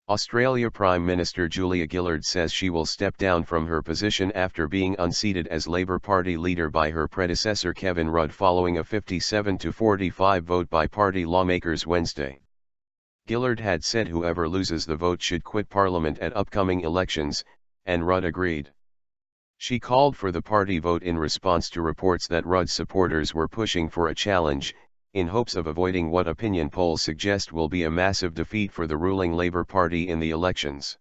Australia Prime Minister Julia Gillard says she will step down from her position after being unseated as Labour Party leader by her predecessor Kevin Rudd following a 57-45 vote by party lawmakers Wednesday. Gillard had said whoever loses the vote should quit Parliament at upcoming elections, and Rudd agreed. She called for the party vote in response to reports that Rudd's supporters were pushing for a challenge, in hopes of avoiding what opinion polls suggest will be a massive defeat for the ruling Labour Party in the elections.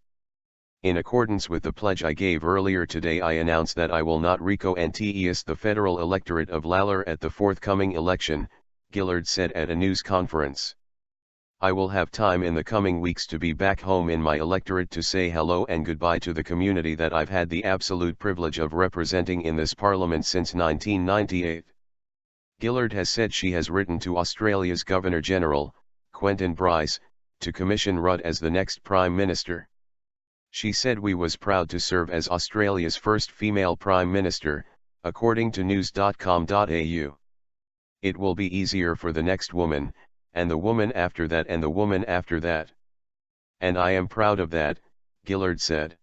In accordance with the pledge I gave earlier today, I announced that I will not recontest the federal electorate of Lalor at the forthcoming election, Gillard said at a news conference. I will have time in the coming weeks to be back home in my electorate to say hello and goodbye to the community that I've had the absolute privilege of representing in this parliament since 1998. Gillard has said she has written to Australia's Governor-General, Quentin Bryce, to commission Rudd as the next Prime Minister. She said we was proud to serve as Australia's first female Prime Minister, according to news.com.au. It will be easier for the next woman, and the woman after that and the woman after that. And I am proud of that, Gillard said.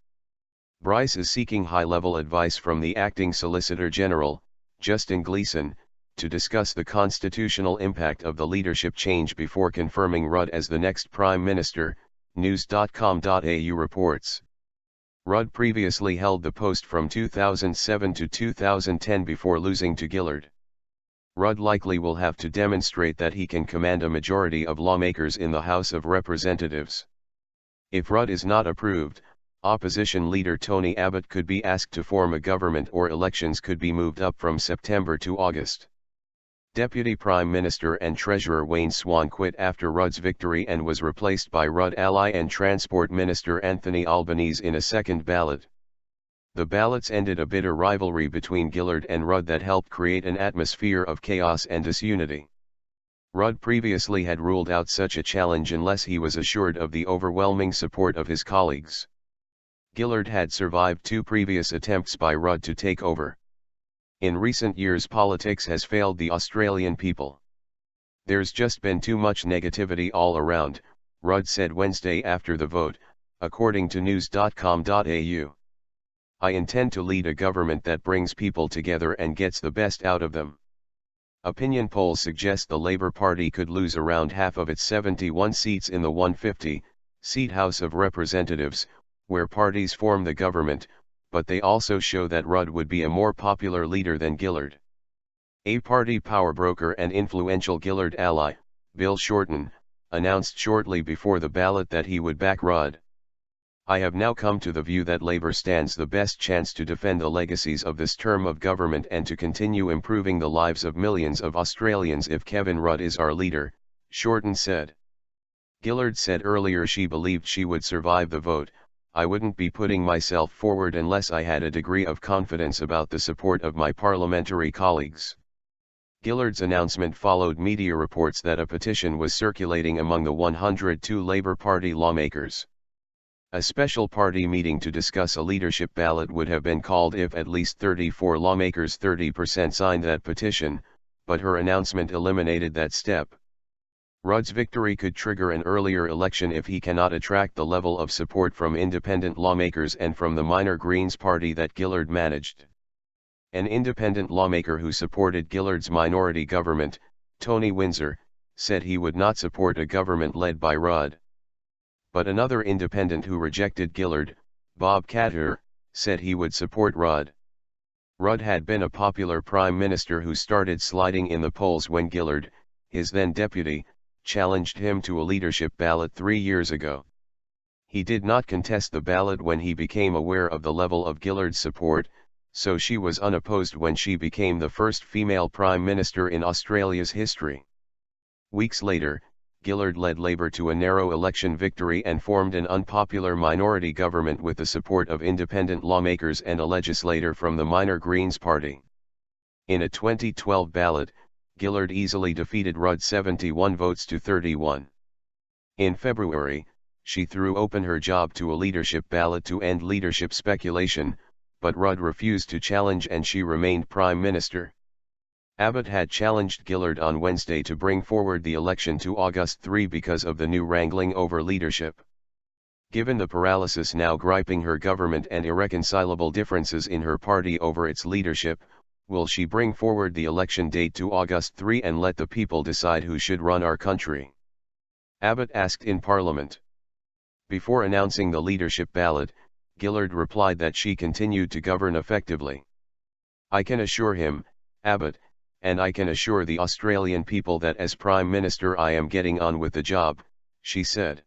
Bryce is seeking high-level advice from the acting Solicitor General, Justin Gleeson, to discuss the constitutional impact of the leadership change before confirming Rudd as the next Prime Minister, news.com.au reports. Rudd previously held the post from 2007 to 2010 before losing to Gillard. Rudd likely will have to demonstrate that he can command a majority of lawmakers in the House of Representatives. If Rudd is not approved, opposition leader Tony Abbott could be asked to form a government or elections could be moved up from September to August. Deputy Prime Minister and Treasurer Wayne Swan quit after Rudd's victory and was replaced by Rudd ally and Transport Minister Anthony Albanese in a second ballot. The ballots ended a bitter rivalry between Gillard and Rudd that helped create an atmosphere of chaos and disunity. Rudd previously had ruled out such a challenge unless he was assured of the overwhelming support of his colleagues. Gillard had survived two previous attempts by Rudd to take over. In recent years, politics has failed the Australian people. There's just been too much negativity all around, Rudd said Wednesday after the vote, according to news.com.au. I intend to lead a government that brings people together and gets the best out of them. Opinion polls suggest the Labour Party could lose around half of its 71 seats in the 150-seat House of Representatives, where parties form the government, but they also show that Rudd would be a more popular leader than Gillard. A party power broker and influential Gillard ally, Bill Shorten, announced shortly before the ballot that he would back Rudd. I have now come to the view that Labour stands the best chance to defend the legacies of this term of government and to continue improving the lives of millions of Australians if Kevin Rudd is our leader, Shorten said. Gillard said earlier she believed she would survive the vote. I wouldn't be putting myself forward unless I had a degree of confidence about the support of my parliamentary colleagues. Gillard's announcement followed media reports that a petition was circulating among the 102 Labour Party lawmakers. A special party meeting to discuss a leadership ballot would have been called if at least 34 lawmakers 30% signed that petition, but her announcement eliminated that step. Rudd's victory could trigger an earlier election if he cannot attract the level of support from independent lawmakers and from the minor Greens party that Gillard managed. An independent lawmaker who supported Gillard's minority government, Tony Windsor, said he would not support a government led by Rudd. But another independent who rejected Gillard, Bob Catter, said he would support Rudd. Rudd had been a popular prime minister who started sliding in the polls when Gillard, his then deputy, challenged him to a leadership ballot 3 years ago. He did not contest the ballot when he became aware of the level of Gillard's support, so she was unopposed when she became the first female prime minister in Australia's history. Weeks later, Gillard led Labour to a narrow election victory and formed an unpopular minority government with the support of independent lawmakers and a legislator from the minor Greens party. In a 2012 ballot, Gillard easily defeated Rudd 71 votes to 31. In February, she threw open her job to a leadership ballot to end leadership speculation, but Rudd refused to challenge and she remained Prime Minister. Abbott had challenged Gillard on Wednesday to bring forward the election to August 3 because of the new wrangling over leadership. Given the paralysis now griping her government and irreconcilable differences in her party over its leadership, will she bring forward the election date to August 3 and let the people decide who should run our country? Abbott asked in Parliament. Before announcing the leadership ballot, Gillard replied that she continued to govern effectively. "I can assure him, Abbott, and I can assure the Australian people that as Prime Minister I am getting on with the job," she said.